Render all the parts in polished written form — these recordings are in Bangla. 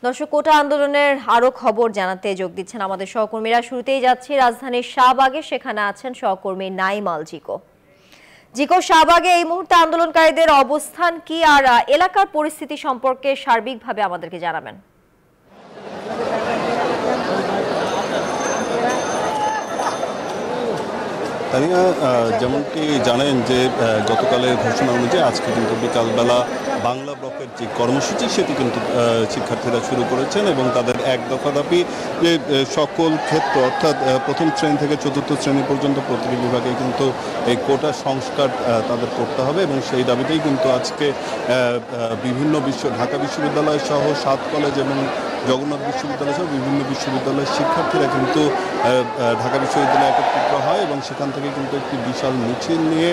দর্শক, কোটা আন্দোলনের আরো খবর জানাতে যোগ দিচ্ছেন আমাদের সহকর্মীরা। শুরুতেই যাচ্ছি রাজধানীর শাহবাগে, সেখানে আছেন সহকর্মী নাইমাল জিকো। জিকো, শাহবাগে এই মুহূর্তে আন্দোলনকারীদের অবস্থান কি, আর এলাকার পরিস্থিতি সম্পর্কে সার্বিকভাবে আমাদেরকে জানাবেন। তানিয়া, যেমনটি জানেন যে গতকালের ঘোষণা অনুযায়ী আজকে কিন্তু বিকালবেলা বাংলা ব্লকের যে কর্মসূচি সেটি কিন্তু শিক্ষার্থীরা শুরু করেছেন এবং তাদের এক দফা দাবি যে সকল ক্ষেত্র অর্থাৎ প্রথম শ্রেণী থেকে চতুর্থ শ্রেণী পর্যন্ত প্রতিটি বিভাগে কিন্তু এই কোটা সংস্কার তাদের করতে হবে এবং সেই দাবিতেই কিন্তু আজকে বিভিন্ন ঢাকা বিশ্ববিদ্যালয় সহ 7 কলেজ এবং জগন্নাথ বিশ্ববিদ্যালয় সহ বিভিন্ন বিশ্ববিদ্যালয়ের শিক্ষার্থীরা কিন্তু ঢাকা বিশ্ববিদ্যালয়ে একত্রিত হয় এবং সেখান থেকে কিন্তু একটি বিশাল মিছিল নিয়ে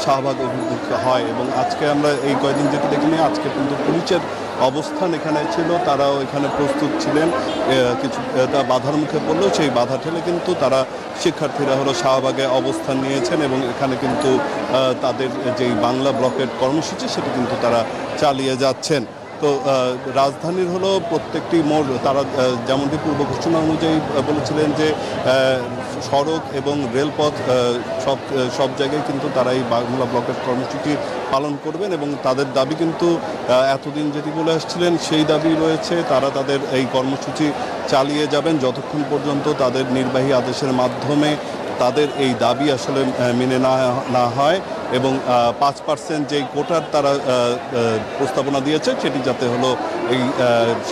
শাহবাগ অভিমুখে হয়। এবং আজকে আমরা এই কয়েকদিন যেটা দেখিনি, আজকে কিন্তু পুলিশের অবস্থান এখানে ছিল, তারাও এখানে প্রস্তুত ছিলেন। কিছু বাধার মুখে পড়লেও সেই বাধা ঠেলে কিন্তু তারা শিক্ষার্থীরা হলো শাহবাগে অবস্থান নিয়েছেন এবং এখানে কিন্তু তাদের যেই বাংলা ব্লকের কর্মসূচি সেটি কিন্তু তারা চালিয়ে যাচ্ছেন। তো রাজধানীর হলো প্রত্যেকটি মোড় তারা যেমনটি পূর্ব ঘোষণা অনুযায়ী বলেছিলেন যে সড়ক এবং রেলপথ সব জায়গায় কিন্তু তারা এই বাংলা ব্লকের কর্মসূচি পালন করবেন এবং তাদের দাবি কিন্তু এতদিন যেটি বলে আসছিলেন সেই দাবি রয়েছে। তারা তাদের এই কর্মসূচি চালিয়ে যাবেন যতক্ষণ পর্যন্ত তাদের নির্বাহী আদেশের মাধ্যমে তাদের এই দাবি আসলে মেনে না হয় এবং 5% যেই কোটার তারা প্রস্তাবনা দিয়েছে সেটি যাতে হলো এই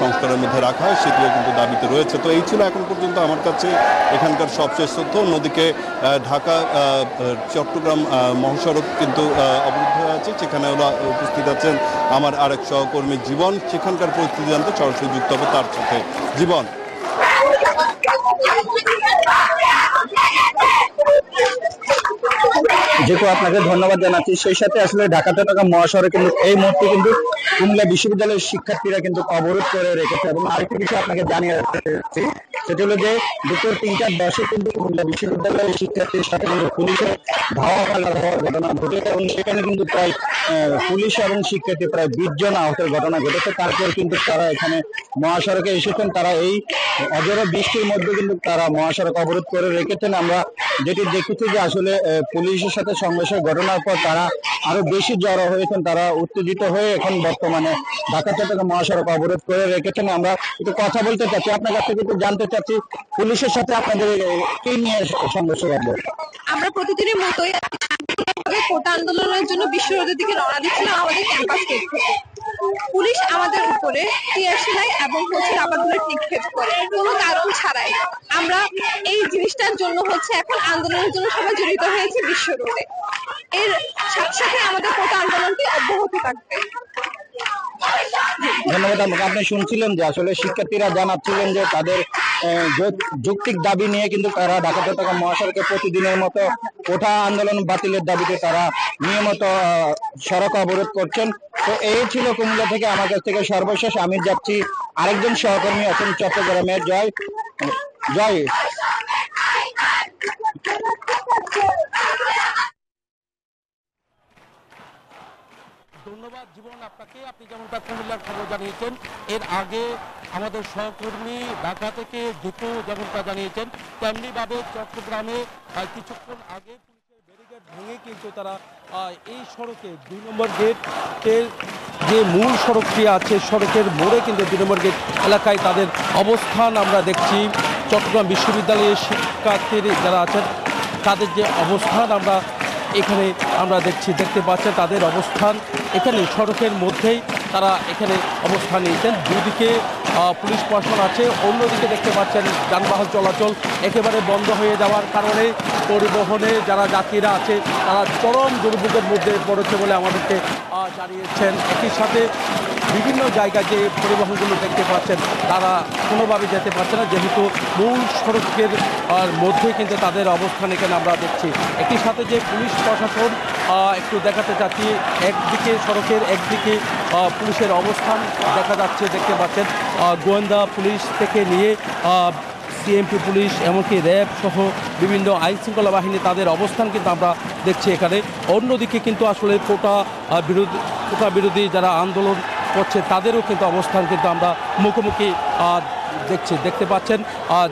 সংস্কারের মধ্যে রাখা হয় সেটিও কিন্তু দাবিতে রয়েছে। তো এই ছিল এখন পর্যন্ত আমার কাছে এখানকার সবশেষ তথ্য। অন্যদিকে ঢাকা চট্টগ্রাম মহাসড়ক কিন্তু অবরুদ্ধ হয়ে আছে, সেখানে হলো উপস্থিত আছেন আমার আরেক সহকর্মী জীবন। সেখানকার পরিস্থিতি জানতে সরাসরি যুক্ত হবে তার সাথে। জীবন। যেহেতু আপনাকে ধন্যবাদ জানাচ্ছি, সেই সাথে আসলে ঢাকা চট্টগ্রাম মহাসড়কে কিন্তু এই মুহূর্তে কিন্তু কুমিল্লা বিশ্ববিদ্যালয়ের শিক্ষার্থীরা কিন্তু অবরোধ করে রেখেছে এবং আরেকটি কিছু আপনাকে জানিয়ে রাখছি, সেটি হলো যে দুপুর 3:10 কিন্তু কুমিল্লা বিশ্ববিদ্যালয়ের শিক্ষার্থীর সাথে কিন্তু পুলিশের ধাওয়া পাল্টা হওয়ার ঘটনা ঘটেছে এবং সেখানে কিন্তু প্রায় পুলিশ এবং শিক্ষার্থী প্রায় 20 জন আহতের ঘটনা ঘটেছে। তারপর কিন্তু তারা এখানে মহাসড়কে এসেছেন, তারা এই অজর বৃষ্টির মধ্যে কিন্তু তারা মহাসড়ক অবরোধ করে রেখেছেন। আমরা যেটি দেখেছি যে আসলে পুলিশের সাথে সংঘর্ষের ঘটনার পর তারা আরো বেশি জড়ো হয়েছেন, তারা উত্তেজিত হয়ে এখন বর্তমানে ঢাকা চট্টগ্রাম মহাসড়ক অবরোধ করে রেখেছেন। আমরা একটু কথা বলতে চাচ্ছি, আপনার কাছ থেকে একটু জানতে চাচ্ছি পুলিশের সাথে আপনাদের কি নিয়ে সংঘর্ষ হবে? আমরা প্রতিদিনের মতোই কোটা আন্দোলনের জন্য বিশ্বরোধের দিকে রওনা দিচ্ছিলাম আমাদের ক্যাম্পাস গেট থেকে। পুলিশ আমাদের উপরে টিয়ার সেলাই এবং রাবার বুলেট নিক্ষেপ করে কোনো কারণ ছাড়াই। আমরা এই জিনিসটার জন্য এখন আন্দোলনের জন্য সবাই জড়িত হয়েছে বিশ্বরোধে। এর সাথে সাথে আমাদের কোটা আন্দোলনটি অব্যাহত থাকবে। ধন্যবাদ। আপনি শুনছিলেন যে আসলে শিক্ষার্থীরা জানাচ্ছিলেন যে তাদের যৌক্তিক দাবি নিয়ে কিন্তু তারা ঢাকা চট্টগ্রাম মহাসড়কে প্রতিদিনের মতো কোটা আন্দোলন বাতিলের দাবিতে তারা নিয়মিত সড়ক অবরোধ করছেন। তো এই ছিল কুমিল্লা থেকে আমার কাছ থেকে সর্বশেষ। আমি যাচ্ছি আরেকজন সহকর্মী আছেন চট্টগ্রামের জয়। ধন্যবাদ জীবন আপনাকে। আপনি যেমনটা কুমিল্লার খবর জানিয়েছেন, এর আগে আমাদের সহকর্মী ঢাকা থেকে দুটো যেমনটা জানিয়েছেন, তেমনিভাবে চট্টগ্রামে কিছুক্ষণ আগে পুলিশের ব্যারিকেড ভেঙে কিন্তু তারা এই সড়কে 2 নম্বর গেটের যে মূল সড়কটি আছে সড়কের মোড়ে কিন্তু 2 নম্বর গেট এলাকায় তাদের অবস্থান আমরা দেখছি। চট্টগ্রাম বিশ্ববিদ্যালয়ের শিক্ষার্থীর যারা আছেন তাদের যে অবস্থান আমরা দেখতে পাচ্ছেন তাদের অবস্থান এখানে সড়কের মধ্যেই তারা এখানে অবস্থান নিয়েছেন। দুদিকে পুলিশ প্রশাসন আছে, অন্যদিকে দেখতে পাচ্ছেন যানবাহন চলাচল একেবারে বন্ধ হয়ে যাওয়ার কারণে পরিবহনে যারা যাত্রীরা আছে তারা চরম দুর্ভোগের মধ্যে পড়েছে বলে আমাদেরকে জানিয়েছেন। একই সাথে বিভিন্ন জায়গায় যে পরিবহনগুলো দেখতে পাচ্ছেন তারা কোনোভাবে যেতে পারছে না, যেহেতু মূল সড়কের মধ্যে কিন্তু তাদের অবস্থান এখানে আমরা দেখছি। একই সাথে যে পুলিশ প্রশাসন একটু দেখাতে চাচ্ছি, একদিকে সড়কের একদিকে পুলিশের অবস্থান দেখা যাচ্ছে, দেখতে পাচ্ছেন গোয়েন্দা পুলিশ থেকে নিয়ে সিএমপি পুলিশ এমনকি র্যাব সহ বিভিন্ন আইন শৃঙ্খলা বাহিনী তাদের অবস্থান কিন্তু আমরা দেখছি এখানে। অন্যদিকে কিন্তু আসলে কোটা বিরোধী যারা আন্দোলন করছে তাদেরও কিন্তু অবস্থান কিন্তু আমরা মুখোমুখি দেখতে পাচ্ছেন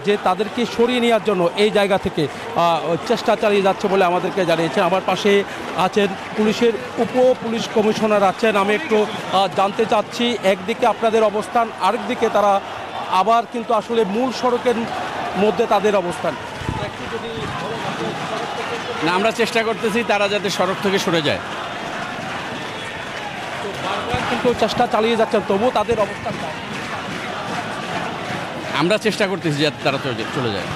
যে তাদেরকে সরিয়ে নেওয়ার জন্য এই জায়গা থেকে চেষ্টা চালিয়ে যাচ্ছে বলে আমাদেরকে জানিয়েছেন। আমার পাশে আছেন পুলিশের পুলিশ কমিশনার আছেন। আমি একটু জানতে চাচ্ছি, একদিকে আপনাদের অবস্থান, আরেকদিকে তারা আবার কিন্তু আসলে মূল সড়কের মধ্যে তাদের অবস্থান। না, আমরা চেষ্টা করতেছি তারা যাতে সড়ক থেকে সরে যায়। তো বারবার কিন্তু চেষ্টা চালিয়ে যাচ্ছেন, তবুও তাদের অবস্থান আমরা চেষ্টা করতেছি যাতে তারা চলে যায়।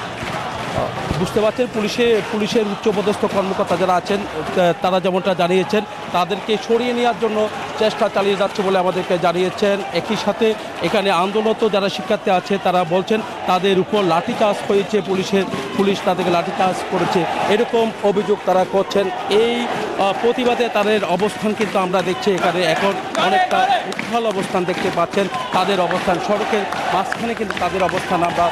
বুঝতে পারছেন, পুলিশের উচ্চপদস্থ কর্মকর্তা যারা আছেন তারা যেমনটা জানিয়েছেন তাদেরকে সরিয়ে নেওয়ার জন্য চেষ্টা চালিয়ে যাচ্ছে বলে আমাদেরকে জানিয়েছেন। একই সাথে এখানে আন্দোলনরত যারা শিক্ষার্থী আছে তারা বলছেন তাদের উপর লাঠিচার্জ হয়েছে, পুলিশ তাদেরকে লাঠিচার্জ করেছে, এরকম অভিযোগ তারা করছেন। এই প্রতিবাদে তাদের অবস্থান কিন্তু আমরা দেখছি এখানে এখন অনেকটা উত্তাল অবস্থান দেখতে পাচ্ছেন। তাদের অবস্থান সড়কের মাঝখানে কিন্তু তাদের অবস্থান আমরা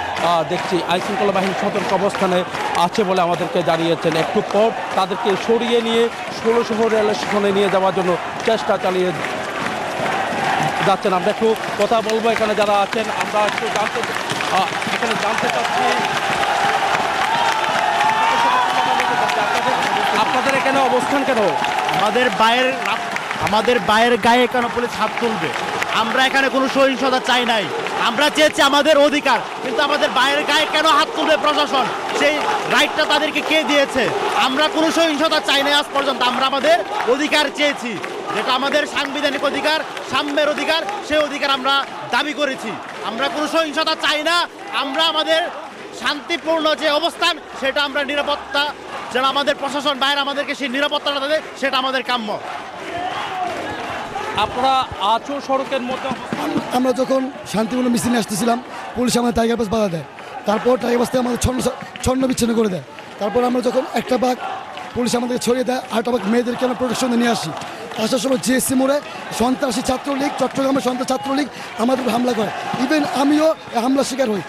দেখছি। আইনশৃঙ্খলা বাহিনী সতর্ক অবস্থানে আছে বলে আমাদেরকে জানিয়েছেন। একটু পর তাদেরকে সরিয়ে নিয়ে 16 রেল স্টেশনে নিয়ে যাওয়ার জন্য চেষ্টা চালিয়ে যাচ্ছেন। আমরা একটু কথা বলবো এখানে যারা আছেন, আমরা একটু জানতে চাচ্ছি আপনাদের এখানে অবস্থান কেন? আমাদের বাইরের গায়ে কেন পুলিশ হাত তুলবে? আমরা এখানে কোনো সহিংসতা চাই নাই, আমরা চেয়েছি আমাদের অধিকার, কিন্তু আমাদের বাইরের গায়ে কেন হাত তুলবে প্রশাসন? সেই রাইটটা তাদেরকে কে দিয়েছে? আমরা কোনো সহিংসতা চাই নাই আজ পর্যন্ত। আমরা আমাদের অধিকার চেয়েছি, যেটা আমাদের সাংবিধানিক অধিকার, সাম্যের অধিকার, সেই অধিকার আমরা দাবি করেছি। আমরা কোনো সহিংসতা চাই না। আমরা আমাদের শান্তিপূর্ণ যে অবস্থান, সেটা আমরা নিরাপত্তা, যেন আমাদের প্রশাসন বাইরে আমাদেরকে সেই নিরাপত্তাটা দেয়, সেটা আমাদের কাম্য। আপনারা আছো সড়কের মধ্যে? আমরা যখন শান্তিপূর্ণ মিছিল নিয়ে আসতেছিলাম, পুলিশ আমাদের টাইগার পাস বাধা দেয়। তারপর টাইগার পাস থেকে আমাদের ছন্ন বিচ্ছিন্ন করে দেয়। তারপর আমরা যখন একটা বাঘ পুলিশ আমাদেরকে ছড়িয়ে দেয়, আরেকটা বাঘ মেয়েদেরকে আমরা প্রোটেকশনে নিয়ে আসি। আসার সময় জিএসসি মোড়ে সন্ত্রাসী ছাত্রলীগ, চট্টগ্রামের সন্ত্রাস ছাত্রলীগ আমাদের হামলা করে। ইভেন আমিও হামলা শিকার হই।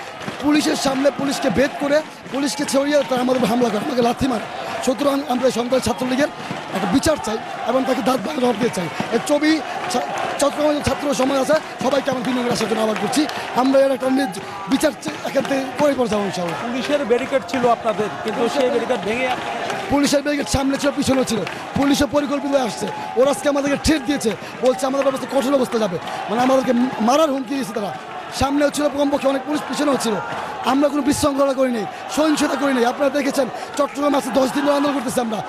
পুলিশের সামনে পুলিশকে ভেদ করে, পুলিশকে ছড়িয়ে তারা আমাদের হামলা করে, আমাকে লাথি মারে। সুতরাং আমরা সন্ত্রাস ছাত্রলীগের একটা বিচার চাই এবং তাকে দাঁত ভাঙা জবাব দিয়ে চাই। এর ছবি চট্টগ্রামের ছাত্র সমাজ আছে, সবাইকে আমার বিনিয়োগের আসার জন্য আহ্বান করছি। আমরা এর একটা বিচার এখান থেকে করে পড়ে যাবো ইনশাআল্লাহ। পুলিশের ব্যারিকেড ছিল আপনাদের, কিন্তু সেই ব্যারিকেড ভেঙে পুলিশের ব্যারিকেড সামনে ছিল, পিছনে ছিল। পুলিশের পরিকল্পিত আসছে, ওরা আজকে আমাদেরকে ঠেট দিয়েছে, বলছে আমাদের অবস্থা কঠোর অবস্থা যাবে, মানে আমাদেরকে মারার হুমকি দিয়েছে। তারা সামনেও ছিল, কমপক্ষে অনেক পুলিশ পিছনেও ছিল। আমরা কোনো বিশৃঙ্খলা করিনি, সহিংসতা করিনি। আপনারা দেখেছেন চট্টগ্রামে আজকে 10 দিন আন্দোলন করতেছি আমরা।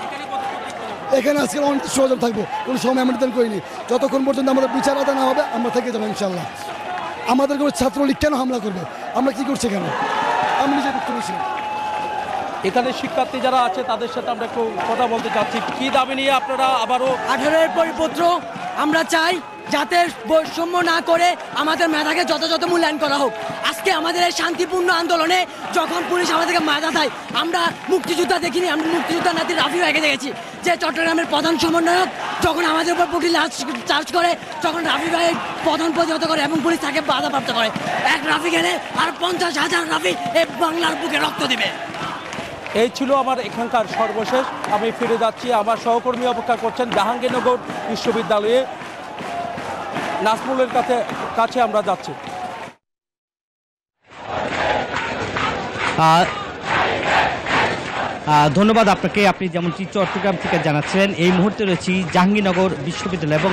এখানে আজকে অনেক সহযোগ থাকবো, কোনো সময় আমরা নির্ধারণ করিনি। যতক্ষণ পর্যন্ত আমাদের বিচার আদায় না হবে আমরা থেকে যাবো ইনশাল্লাহ। আমাদের কোনো ছাত্রলীগ কেন হামলা করবে? আমরা কি করছি কেন? আমি নিজে করতে পেরেছি। এখানে শিক্ষার্থী যারা আছে তাদের সাথে আমরা একটু কথা বলতে চাচ্ছি। কি দাবি নিয়ে আপনারা আবারও? 18-এর পরিপত্র আমরা চাই, যাতে বৈষম্য না করে আমাদের মেধাকে যথাযথ মূল্যায়ন করা হোক। আজকে আমাদের এই শান্তিপূর্ণ আন্দোলনে যখন পুলিশ আমাদেরকে বাধা দেয়, আমরা মুক্তিযোদ্ধা দেখিনি, আমরা মুক্তিযোদ্ধা নাতি রাফি ভাইকে দেখেছি, যে চট্টগ্রামের প্রধান সমন্বয়ক যখন আমাদের উপর পুলিশ চার্জ করে, তখন রাফি ভাই প্রধান প্রতিহত করে এবং পুলিশ তাকে বাধাপ্রাপ্ত করে। এক রাফি গেলে আর 50,000 রাফি এই বাংলার বুকে রক্ত দিবে। এই ছিল আমার এখানকার সর্বশেষ। আমি ফিরে যাচ্ছি, আমার সহকর্মী অপেক্ষা করছেন জাহাঙ্গীরনগর বিশ্ববিদ্যালয়ে। নাজমুলের কাছে আমরা যাচ্ছি। ধন্যবাদ আপনাকে। আপনি যেমনটি চট্টগ্রাম থেকে জানাচ্ছিলেন, এই মুহূর্তে রয়েছি জাহাঙ্গীরনগর বিশ্ববিদ্যালয় এবং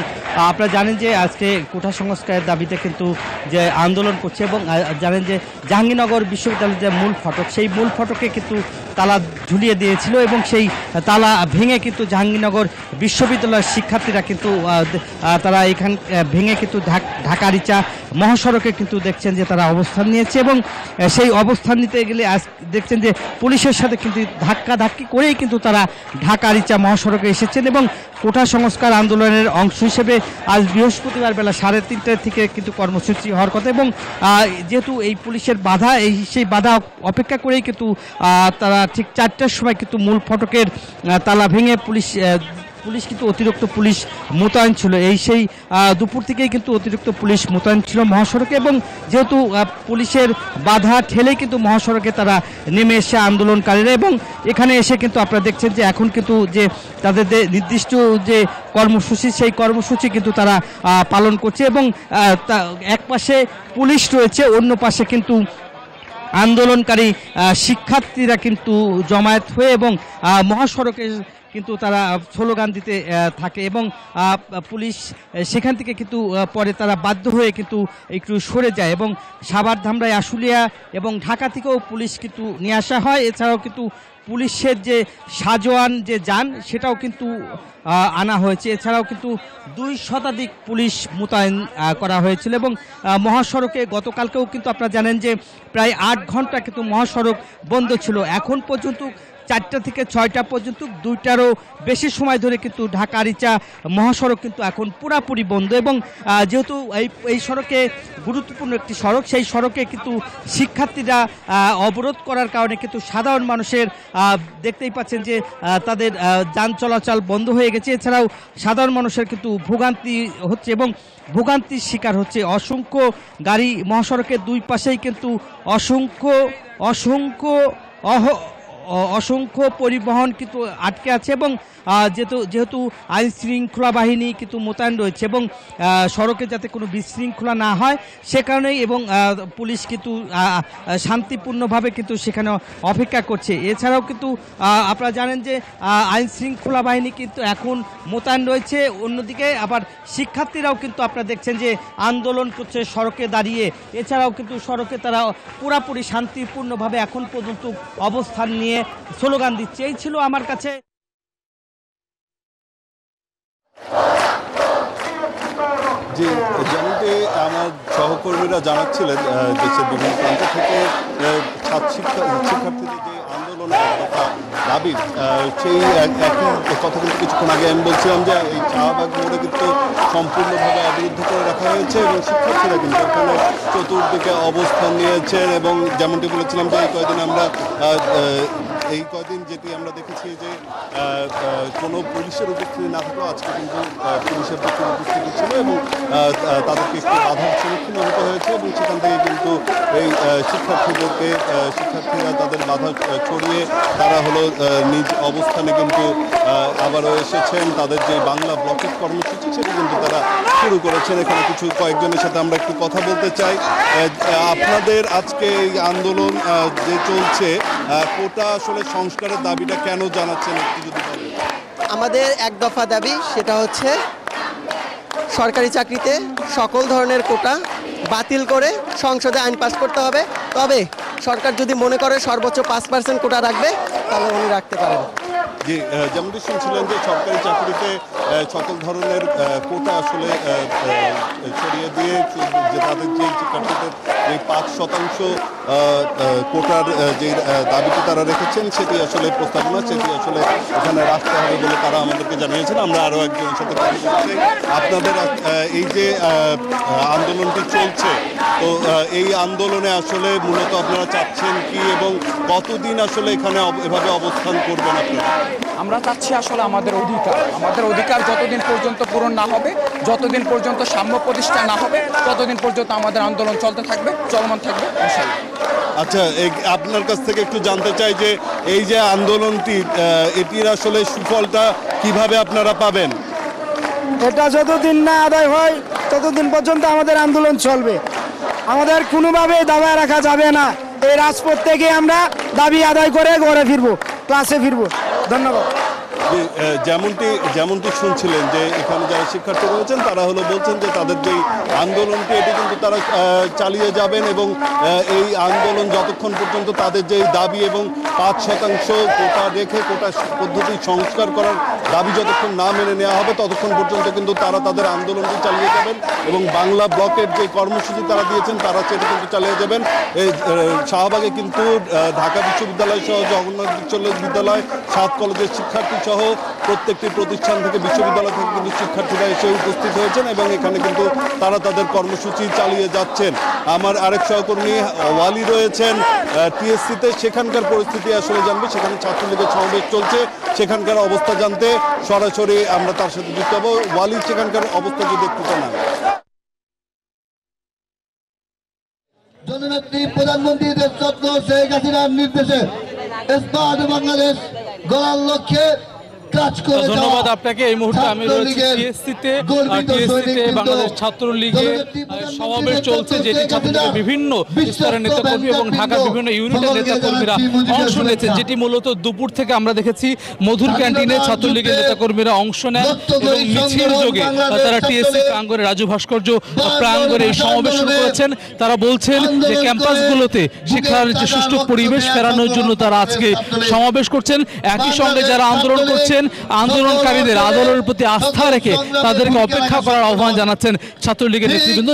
আপনারা জানেন যে আজকে কোটা সংস্কারের দাবিতে কিন্তু যে আন্দোলন করছে এবং জানেন যে জাহাঙ্গীরনগর বিশ্ববিদ্যালয়ের যে মূল ফটক, সেই মূল ফটকে কিন্তু তালা ঝুলিয়ে দিয়েছিল এবং সেই তালা ভেঙে কিন্তু জাহাঙ্গীরনগর বিশ্ববিদ্যালয়ের শিক্ষার্থীরা কিন্তু তারা এখান ভেঙে কিন্তু ঢাকা রিচা মহাসড়কে কিন্তু দেখছেন যে তারা অবস্থান নিয়েছে এবং সেই অবস্থান নিতে গেলে আজ দেখছেন যে পুলিশের সাথে কিন্তু ধাক্কাধাক্কি করেই কিন্তু তারা ঢাকা রিচা মহাসড়কে এসেছেন এবং কোটা সংস্কার আন্দোলনের অংশ হিসেবে আজ বৃহস্পতিবার বেলা 3:30 থেকে কিন্তু কর্মসূচি হওয়ার কথা এবং যেহেতু এই পুলিশের বাধা, সেই বাধা অপেক্ষা করেই কিন্তু তারা ঠিক 4টার সময় কিন্তু মূল ফটকের তালা ভেঙে পুলিশ পুলিশ কিন্তু অতিরিক্ত পুলিশ মোতায়েন ছিল। সেই দুপুর থেকেই কিন্তু অতিরিক্ত পুলিশ মোতায়েন ছিল মহাসড়কে, এবং যেহেতু পুলিশের বাধা ঠেলেই কিন্তু মহাসড়কে তারা নেমে এসে আন্দোলনকারীরা, এবং এখানে এসে কিন্তু আপনারা দেখছেন যে এখন কিন্তু যে তাদের নির্দিষ্ট যে কর্মসূচি সেই কর্মসূচি কিন্তু তারা পালন করছে, এবং এক পাশে পুলিশ রয়েছে, অন্য পাশে কিন্তু আন্দোলনকারী শিক্ষার্থীরা কিন্তু জমায়েত হয়ে এবং মহাসড়কে কিন্তু তারা স্লোগান দিতে থাকে, এবং পুলিশ সেখান থেকে কিন্তু পরে তারা বাধ্য হয়ে কিন্তু একটু সরে যায়, এবং সাভার, ধামরাই, আশুলিয়া এবং ঢাকা থেকেও পুলিশ কিন্তু নিয়ে আসা হয়। এছাড়াও কিন্তু পুলিশের যে সাজোয়ান যে যান সেটাও কিন্তু আনা হয়েছে। এছাড়াও কিন্তু 2 শতাধিক পুলিশ মোতায়েন করা হয়েছিল, এবং মহাসড়কে গতকালকেও কিন্তু আপনারা জানেন যে প্রায় 8 ঘন্টা কিন্তু মহাসড়ক বন্ধ ছিল। এখন পর্যন্ত 4টা থেকে 6টা পর্যন্ত 2টারও বেশি সময় ধরে কিন্তু ঢাকা রিচা মহাসড়ক কিন্তু এখন পুরাপুরি বন্ধ, এবং যেহেতু এই সড়কে গুরুত্বপূর্ণ একটি সড়ক, সেই সড়কে কিন্তু শিক্ষার্থীরা অবরোধ করার কারণে কিন্তু সাধারণ মানুষের দেখতেই পাচ্ছেন যে তাদের যান চলাচল বন্ধ হয়ে গেছে। এছাড়াও সাধারণ মানুষের কিন্তু ভোগান্তি হচ্ছে এবং ভোগান্তির শিকার হচ্ছে। অসংখ্য গাড়ি মহাসড়কের 2 পাশেই কিন্তু অসংখ্য পরিবহন কিন্তু আটকে আছে, এবং যেহেতু আইন শৃঙ্খলা বাহিনী কিন্তু মোতায়েন রয়েছে, এবং সড়কে যাতে কোনো বিশৃঙ্খলা না হয় সে কারণেই, এবং পুলিশ কিন্তু শান্তিপূর্ণভাবে কিন্তু সেখানে অপেক্ষা করছে। এছাড়াও কিন্তু আপনারা জানেন যে আইন শৃঙ্খলা বাহিনী কিন্তু এখন মোতায়েন রয়েছে, অন্যদিকে আবার শিক্ষার্থীরাও কিন্তু আপনারা দেখছেন যে আন্দোলন করছে সড়কে দাঁড়িয়ে। এছাড়াও কিন্তু সড়কে তারা পুরাপুরি শান্তিপূর্ণভাবে এখন পর্যন্ত অবস্থান নিয়ে স্লোগান দিচ্ছে। এই ছিল আমার কাছে। জি, যেমনটি আমার সহকর্মীরা জানাচ্ছিলেন, দেশের বিভিন্ন প্রান্ত থেকে শিক্ষার্থীদের যে আন্দোলনের কথা দাবি, সেই একই কথা কিন্তু কিছুক্ষণ আগে আমি বলছিলাম যে এই শাহবাগ মোড়ে কিন্তু সম্পূর্ণভাবে অবরুদ্ধ করে রাখা হয়েছে, এবং শিক্ষার্থীরা কিন্তু এখানে চতুর্দিকে অবস্থান নিয়েছেন। এবং যেমনটি বলেছিলাম যে এই কয়দিন যেটি আমরা দেখেছি যে কোনো পুলিশের উপস্থিতি না থাকলেও আজকে কিন্তু পুলিশের প্রচুর উপস্থিতি ছিল, এবং তাদেরকে একটু বাধার সম্মুখীন হতে হয়েছে, এবং সেখান থেকে কিন্তু এই শিক্ষার্থীরা তাদের বাধা ছড়িয়ে তারা হলো নিজ অবস্থানে কিন্তু আবারও এসেছেন। তাদের যে বাংলা ব্লকের কর্মসূচি সেটি কিন্তু তারা শুরু করেছেন। এখানে কয়েকজনের সাথে আমরা একটু কথা বলতে চাই। আপনাদের আজকে এই আন্দোলন যে চলছে, কোটা আসলে সংস্কারের দাবিটা কেন জানাচ্ছেন একটু যদি বলেন? আমাদের এক দফা দাবি, সেটা হচ্ছে সরকারি চাকরিতে সকল ধরনের কোটা বাতিল করে সংসদে আইন পাস করতে হবে। তবে সরকার যদি মনে করে সর্বোচ্চ 5% কোটা রাখবে, তাহলে উনি রাখতে পারেন। জি, যেমনটি শুনছিলেন যে সরকারি চাকরিতে সকল ধরনের কোটা আসলে ছড়িয়ে দিয়ে যে তাদের যে শিক্ষার্থীদের এই 5% কোটার যে দাবিটি তারা রেখেছেন সেটি আসলে প্রস্তাবনা, সেটি আসলে এখানে রাখতে হবে বলে তারা আমাদেরকে জানিয়েছেন। আমরা আরও একজনের সাথে কথা বলছি। আপনাদের এই যে আন্দোলনটি চলছে, তো এই আন্দোলনে আসলে মূলত আপনারা চাচ্ছেন কি, এবং কতদিন আসলে এখানে এভাবে অবস্থান করবেন আপনারা? আমরা চাচ্ছি আসলে আমাদের অধিকার যতদিন পর্যন্ত পূরণ না হবে, যতদিন পর্যন্ত সাম্য প্রতিষ্ঠা না হবে, ততদিন পর্যন্ত আমাদের আন্দোলন চলতে থাকবে, চলমান থাকবে ইনশাআল্লাহ। আচ্ছা, আপনার কাছ থেকে একটু জানতে চাই যে এই যে আন্দোলনটি, এটির আসলে সুফলটা কিভাবে আপনারা পাবেন? এটা যতদিন না আদায় হয় ততদিন পর্যন্ত আমাদের আন্দোলন চলবে। আমাদের কোনোভাবে দাবি রাখা যাবে না। এই রাজপথ থেকে আমরা দাবি আদায় করে ঘরে ফিরবো, ক্লাসে ফিরবো। ধন্যবাদ। যেমনটি শুনছিলেন যে এখানে যারা শিক্ষার্থী রয়েছেন তারা বলছেন যে তাদের যে আন্দোলনটি এটি কিন্তু তারা চালিয়ে যাবেন, এবং এই আন্দোলন যতক্ষণ পর্যন্ত তাদের যে দাবি এবং 5% কোটা রেখে কোটা পদ্ধতি সংস্কার করার দাবি যতক্ষণ না মেনে নেওয়া হবে ততক্ষণ পর্যন্ত কিন্তু তারা তাদের আন্দোলনটি চালিয়ে যাবেন, এবং বাংলা ব্লকের যে কর্মসূচি তারা দিয়েছেন তারা সেটা কিন্তু চালিয়ে যাবেন। এই শাহবাগে কিন্তু ঢাকা বিশ্ববিদ্যালয় সহ জগন্নাথ বিশ্ববিদ্যালয়, 7 কলেজের শিক্ষার্থী সহ প্রত্যেকটি প্রতিষ্ঠান থেকে বিশ্ববিদ্যালয় থেকে কিন্তু শিক্ষার্থীরা এসে উপস্থিত হয়েছেন এবং এখানে কিন্তু তারা তাদের কর্মসূচি চালিয়ে যাচ্ছেন। আমার আরেক সহকর্মী ওয়ালি রয়েছেন টিএসসিতে, সেখানকার পরিস্থিতি আসলে জানবে। সেখানে ছাত্রলীগের সমাবেশ চলছে, সেখানকার অবস্থা জানতে সরাসরি আমরা তার সাথে যুক্ত হব। ওয়ালি, সেখানকার অবস্থা যদি একটু জানান। জননেত্রী প্রধানমন্ত্রী দেশরত্ন শেখ হাসিনার নির্দেশে স্মার্ট বাংলাদেশ গড়ার লক্ষ্যে ধন্যবাদ আপনাকে। এই মুহূর্তে আমি রয়েছি টিএসসিতে বাংলাদেশ ছাত্রলীগের সমাবেশ চলছে, যেটি ছাত্রলীগের বিভিন্ন স্তরের নেতাকর্মী এবং ঢাকার বিভিন্ন ইউনিটের নেতাকর্মীরা অংশ নিয়েছেন, যেটি মূলত দুপুর থেকে আমরা দেখেছি মধুর ক্যান্টিনে ছাত্রলীগের নেতাকর্মীরা অংশ নেন এবং মিছিল যোগে তারা টিএসসি প্রাঙ্গণে, রাজু ভাস্কর্য প্রাঙ্গণে এই সমাবেশ শুরু করেছেন। তারা বলছেন যে ক্যাম্পাসগুলোতে শিক্ষার যে সুষ্ঠু পরিবেশ ফেরানোর জন্য তারা আজকে সমাবেশ করছেন। একই সঙ্গে যারা আন্দোলন করছেন, আন্দোলনকারীদের আন্দোলনের প্রতি আস্থা রেখে তাদেরকে অপেক্ষা করার আহ্বান জানাচ্ছেন ছাত্রলীগের নেতৃবৃন্দ।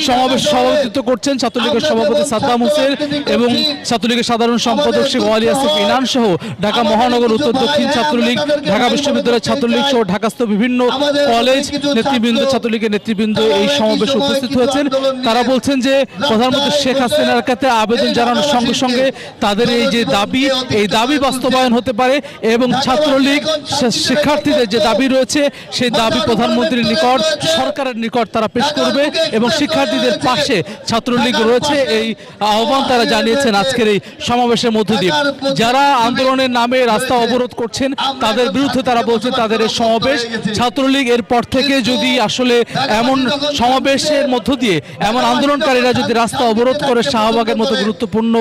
সমাবেশ সভাপতিত্ব করছেন ছাত্রলীগের সভাপতি সাদ্দাম হোসেন এবং ছাত্রলীগের সাধারণ সম্পাদক শেখ ওয়ালি আসিফ ইনান সহ ঢাকা মহানগর উত্তর দক্ষিণ ছাত্রলীগ, ঢাকা বিশ্ববিদ্যালয়ের ছাত্রলীগ সহ ঢাকাস্থ বিভিন্ন কলেজ নেতৃবৃন্দ, ছাত্রলীগের নেতৃবৃন্দ এই সমাবেশে উপস্থিত হয়েছেন। তারা বলছেন যে প্রধানমন্ত্রী শেখ হাসিনার কাছে আবেদন জানানোর সঙ্গে সঙ্গে তাদের এই যে দাবি, এই দাবি বাস্তবায়ন হতে পারে এবং ছাত্রলীগ শিক্ষার্থীদের যে দাবি রয়েছে সেই দাবি প্রধানমন্ত্রীর নিকট, সরকারের নিকট তারা পেশ করবে এবং শিক্ষার্থীদের পাশে ছাত্রলীগ রয়েছে, এই আহ্বান তারা জানিয়েছেন আজকের এই সমাবেশের মধ্য দিয়ে। যারা আন্দোলনের নামে রাস্তা অবরোধ করছেন তাদের বিরুদ্ধে তারা বলছেন তাদের এই সমাবেশ, ছাত্রলীগ এরপর থেকে যদি আসলে এমন সমাবেশের মধ্য দিয়ে এমন আন্দোলনকারীরা যদি রাস্তা অবরোধ করে শাহবাগের মতো গুরুত্বপূর্ণ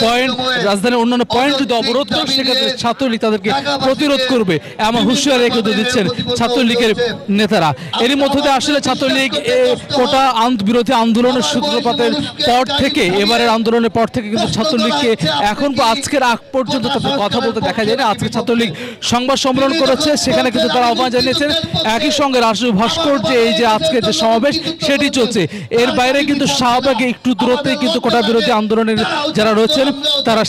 পয়েন্ট, রাজধানীর অন্যান্য পয়েন্ট যদি অবরোধ করে, সেক্ষেত্রে ছাত্রলীগ তাদেরকে প্রতিরোধ করবে এমন হুঁশিয়ারি কিন্তু দিচ্ছেন ছাত্রলীগের নেতারা। এরই মধ্যে দিয়ে আসলে ছাত্রলীগ কোটা বিরোধী আন্দোলনের সূত্রপাতের পর থেকে, এবারের আন্দোলনের পর থেকে কিন্তু ছাত্রলীগকে এখন আজকের আগ পর্যন্ত তাদের কথা বলতে দেখা যায় না। আজকে ছাত্রলীগ সংবাদ সম্মেলন করেছে, সেখানে কিন্তু তারা আহ্বান জানিয়েছেন। একই সঙ্গে রাজু ভাস্কর্যে এই যে আজকের যে সমাবেশ সেটি চলছে, এর বাইরে কিন্তু শাহবাগে একটু দূরত্বে কিন্তু কোটা বিরোধী আন্দোলনের যারা রয়েছেন তারা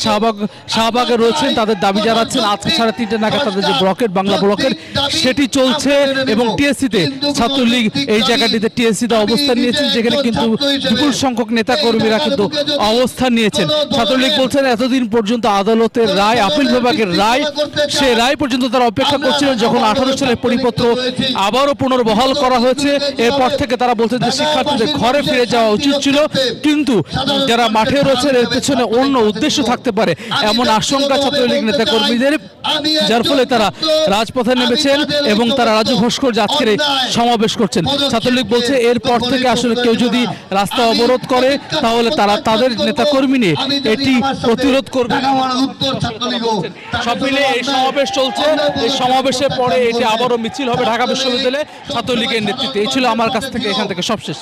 শাহবাগে রয়েছেন, তাদের দাবি জানাচ্ছেন। আজকে 3:30 নাগাদ তাদের যে ব্লকেট, বাংলা ব্লকের, সেটি চলছে এবং টিএসসিতে ছাত্রলীগ এই জায়গাটিতে টিএসসিতে অবস্থান নিয়েছেন, যেখানে কিন্তু বিপুল সংখ্যক নেতা কর্মীরা কিন্তু অবস্থান নিয়েছেন। ছাত্রলীগ বলছেন এতদিন পর্যন্ত আদালতের রায়, আপিল বিভাগের রায়, সে রায় পর্যন্ত তারা অপেক্ষা করছিলেন। যখন 18 সালের পরিপত্র আবারও পুনর্বহাল করা হয়েছে, এরপর থেকে তারা বলছেন যে শিক্ষার্থীদের ঘরে ফিরে যাওয়া উচিত ছিল, কিন্তু যারা মাঠে রয়েছেন এর পেছনে অন্য উদ্দেশ্য থাকতে পারে এমন আশঙ্কা ছাত্রলীগ নেতা কর্মীদের, যার ফলে তারা রাজপথে নেমেছেন এবং তারা রাজু ভাস্কর্য আজকের সমাবেশ করছেন। ছাত্রলীগ বলছে এরপর থেকে আসলে কেউ যদি রাস্তা অবরোধ করে তাহলে তারা তাদের নেতাকর্মী নিয়ে এটি প্রতিরোধ করবে। সব মিলে এই সমাবেশ চলছে, এই সমাবেশের পরে এটি আবারও মিছিল হবে ঢাকা বিশ্ববিদ্যালয়ে ছাত্রলীগের নেতৃত্বে। এই ছিল আমার কাছ থেকে, এখান থেকে সবশেষ।